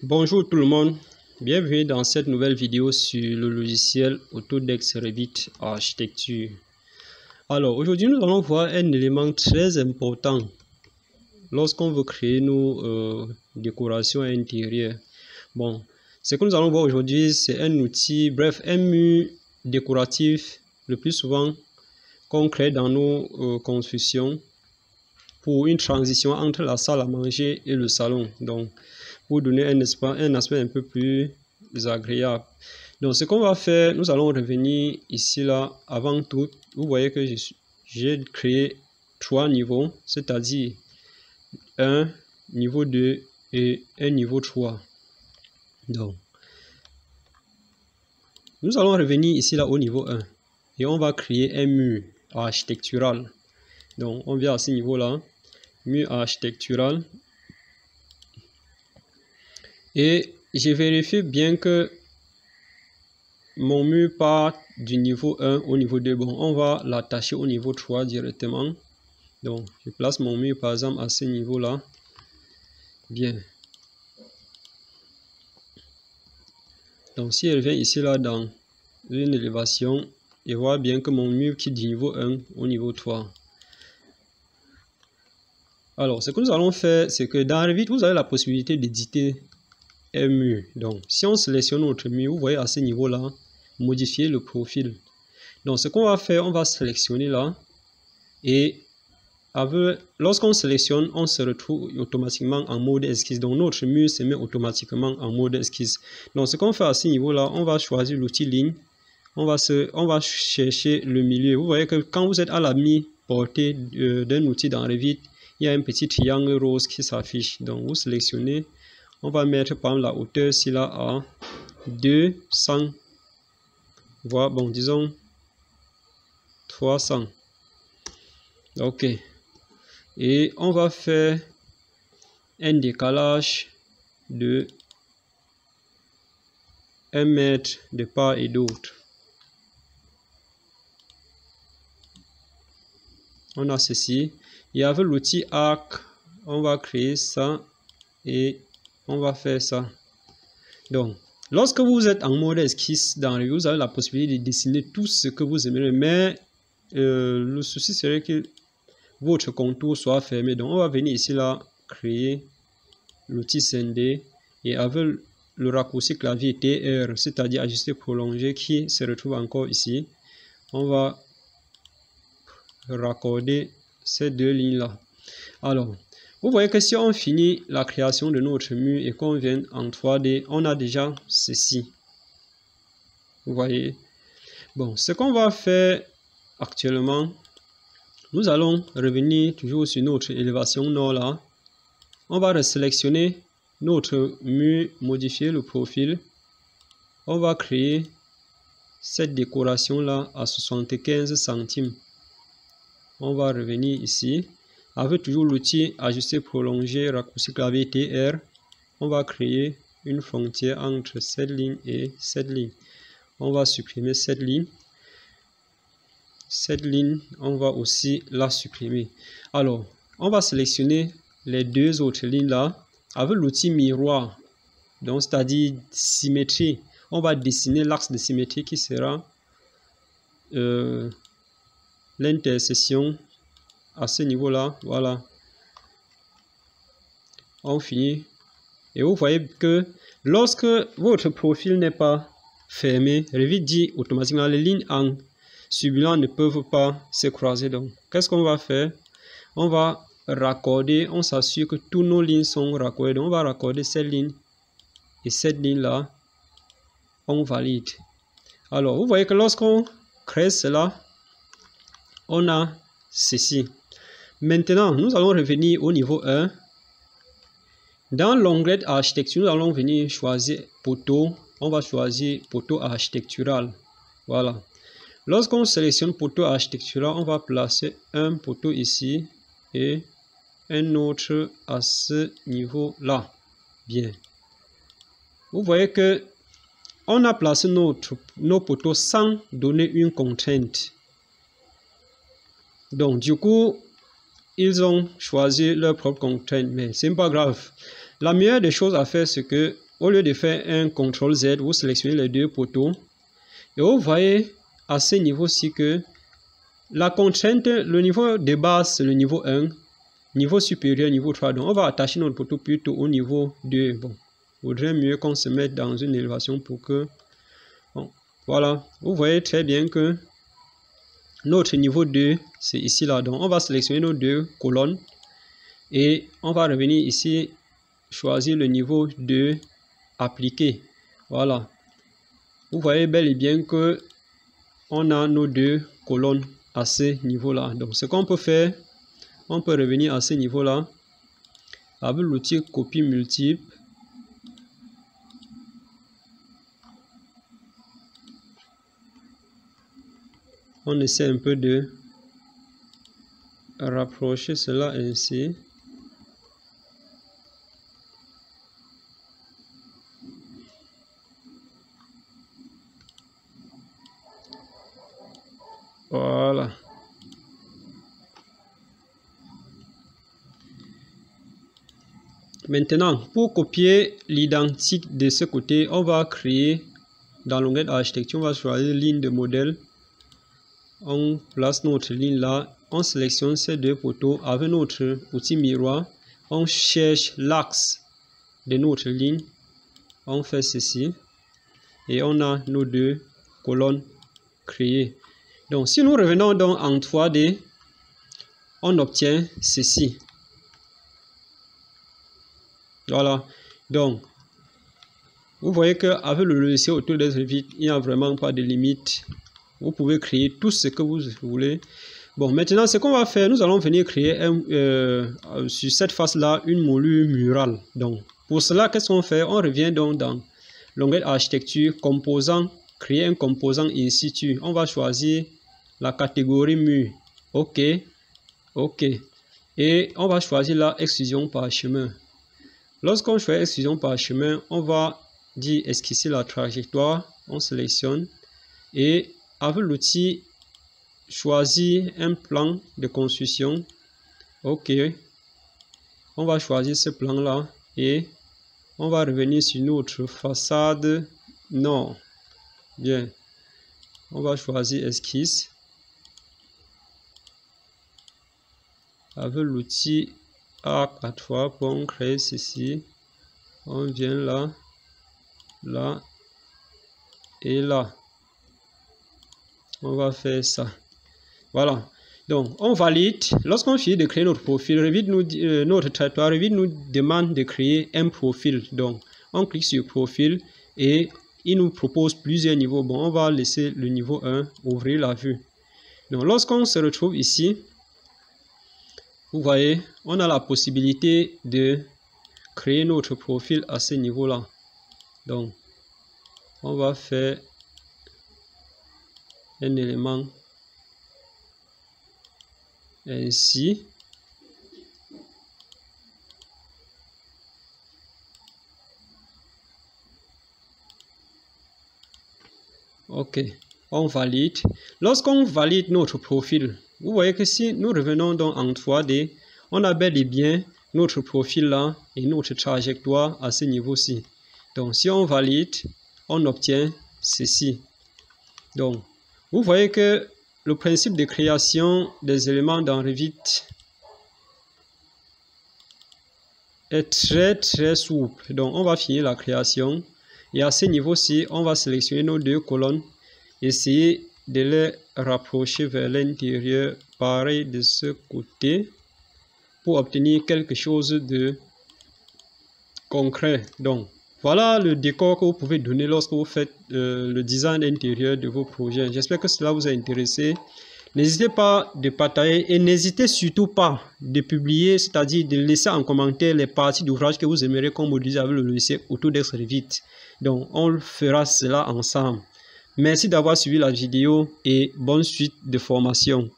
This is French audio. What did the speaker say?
Bonjour tout le monde, bienvenue dans cette nouvelle vidéo sur le logiciel Autodesk Revit Architecture. Alors aujourd'hui nous allons voir un élément très important lorsqu'on veut créer nos décorations intérieures. Bon, ce que nous allons voir aujourd'hui c'est un outil, bref un mur décoratif le plus souvent qu'on crée dans nos constructions pour une transition entre la salle à manger et le salon. Donc pour donner un aspect un peu plus agréable. Donc ce qu'on va faire, nous allons revenir ici là. Avant tout, vous voyez que j'ai créé 3 niveaux, c'est-à-dire un niveau 2 et un niveau 3. Donc nous allons revenir ici là au niveau 1 et on va créer un mur architectural. Donc on vient à ce niveau là, mur architectural. Et je vérifie bien que mon mur part du niveau 1 au niveau 2. Bon, on va l'attacher au niveau 3 directement. Donc, je place mon mur par exemple à ce niveau-là. Bien. Donc, si elle vient ici là dans une élévation, et voit bien que mon mur quitte du niveau 1 au niveau 3. Alors, ce que nous allons faire, c'est que dans Revit, vous avez la possibilité d'éditer un mur. Donc si on sélectionne notre mur, vous voyez à ce niveau là, modifier le profil. Donc ce qu'on va faire, on va sélectionner là, et lorsqu'on sélectionne, on se retrouve automatiquement en mode esquisse. Donc notre mur se met automatiquement en mode esquisse. Donc ce qu'on fait à ce niveau là, on va choisir l'outil ligne, on va chercher le milieu. Vous voyez que quand vous êtes à la mi-portée d'un outil dans Revit, il y a un petit triangle rose qui s'affiche. Donc vous sélectionnez. On va mettre par exemple la hauteur ici là à 200. Voilà, bon, disons 300. Ok. Et on va faire un décalage de 1 mètre de part et d'autre. On a ceci. Et avec l'outil arc, on va créer ça et on va faire ça. Donc, lorsque vous êtes en mode esquisse dans Revit, vous avez la possibilité de dessiner tout ce que vous aimez, mais le souci serait que votre contour soit fermé. Donc, on va venir ici là, créer l'outil scinder et avec le raccourci clavier TR, c'est-à-dire ajuster prolongé, qui se retrouve encore ici, on va raccorder ces deux lignes là. Alors, vous voyez que si on finit la création de notre mur et qu'on vient en 3D, on a déjà ceci. Vous voyez. Bon, ce qu'on va faire actuellement, nous allons revenir toujours sur notre élévation nord là. On va resélectionner notre mur, modifier le profil. On va créer cette décoration là à 75 centimes. On va revenir ici. Avec toujours l'outil ajuster prolongé, raccourci clavier TR, on va créer une frontière entre cette ligne et cette ligne. On va supprimer cette ligne. Cette ligne, on va aussi la supprimer. Alors, on va sélectionner les deux autres lignes là avec l'outil miroir. Donc, c'est-à-dire symétrie. On va dessiner l'axe de symétrie qui sera l'intersection à ce niveau là. Voilà, on finit et vous voyez que lorsque votre profil n'est pas fermé, Revit dit automatiquement les lignes en surbilant ne peuvent pas se croiser. Donc qu'est-ce qu'on va faire? On va raccorder, on s'assure que toutes nos lignes sont raccordées. Donc, on va raccorder cette ligne et cette ligne là, on valide. Alors vous voyez que lorsqu'on crée cela, on a ceci. Maintenant, nous allons revenir au niveau 1. Dans l'onglet architecture, nous allons venir choisir poteau. On va choisir poteau architectural. Voilà. Lorsqu'on sélectionne poteau architectural, on va placer un poteau ici et un autre à ce niveau-là. Bien. Vous voyez que on a placé nos poteaux sans donner une contrainte. Donc, du coup, ils ont choisi leur propre contrainte, mais c'est pas grave. La meilleure des choses à faire, c'est que au lieu de faire un CTRL Z, vous sélectionnez les deux poteaux. Et vous voyez à ce niveau-ci que la contrainte, le niveau de base, c'est le niveau 1. Niveau supérieur, niveau 3. Donc, on va attacher notre poteau plutôt au niveau 2. Bon, il vaudrait mieux qu'on se mette dans une élévation pour que... Bon, voilà. Vous voyez très bien que notre niveau 2, c'est ici là. Donc, on va sélectionner nos deux colonnes. Et on va revenir ici, choisir le niveau 2, appliquer. Voilà. Vous voyez bel et bien que on a nos deux colonnes à ce niveau-là. Donc, ce qu'on peut faire, on peut revenir à ce niveau-là avec l'outil copie multiple. On essaie un peu de rapprocher cela ainsi. Voilà. Maintenant, pour copier l'identique de ce côté, on va créer dans l'onglet architecture, on va choisir ligne de modèle. On place notre ligne là, on sélectionne ces deux poteaux avec notre outil miroir. On cherche l'axe de notre ligne. On fait ceci et on a nos deux colonnes créées. Donc, si nous revenons donc en 3D, on obtient ceci. Voilà. Donc, vous voyez qu'avec le logiciel Autodesk Revit, il n'y a vraiment pas de limite. Vous pouvez créer tout ce que vous voulez. Bon, maintenant, ce qu'on va faire, nous allons venir créer sur cette face-là une moulure murale. Donc, pour cela, qu'est-ce qu'on fait? On revient donc dans l'onglet architecture, composant, créer un composant in situ. On va choisir la catégorie mur. OK. OK. Et on va choisir la extrusion par chemin. Lorsqu'on choisit extrusion par chemin, on va dire esquisser la trajectoire. On sélectionne et avec l'outil choisir un plan de construction. OK. On va choisir ce plan là et on va revenir sur notre façade nord. Bien. On va choisir esquisse. Avec l'outil A4 pour créer ceci. On vient là, là et là. On va faire ça. Voilà. Donc, on valide. Lorsqu'on finit de créer notre profil, notre traitement Revit nous demande de créer un profil. Donc, on clique sur profil et il nous propose plusieurs niveaux. Bon, on va laisser le niveau 1, ouvrir la vue. Donc, lorsqu'on se retrouve ici, vous voyez, on a la possibilité de créer notre profil à ce niveau-là. Donc, on va faire un élément ainsi. OK, on valide. Lorsqu'on valide notre profil, vous voyez que si nous revenons donc en 3D, on a bel et bien notre profil là et notre trajectoire à ce niveau-ci. Donc, si on valide, on obtient ceci. Donc, vous voyez que le principe de création des éléments dans Revit est très souple. Donc, on va finir la création. Et à ce niveau-ci, on va sélectionner nos deux colonnes, essayer de les rapprocher vers l'intérieur, pareil de ce côté, pour obtenir quelque chose de concret. Donc, voilà le décor que vous pouvez donner lorsque vous faites le design intérieur de vos projets. J'espère que cela vous a intéressé. N'hésitez pas de partager et n'hésitez surtout pas de publier, c'est-à-dire de laisser en commentaire les parties d'ouvrage que vous aimeriez qu'on modélise avec le logiciel Autodesk Revit. Donc, on fera cela ensemble. Merci d'avoir suivi la vidéo et bonne suite de formation.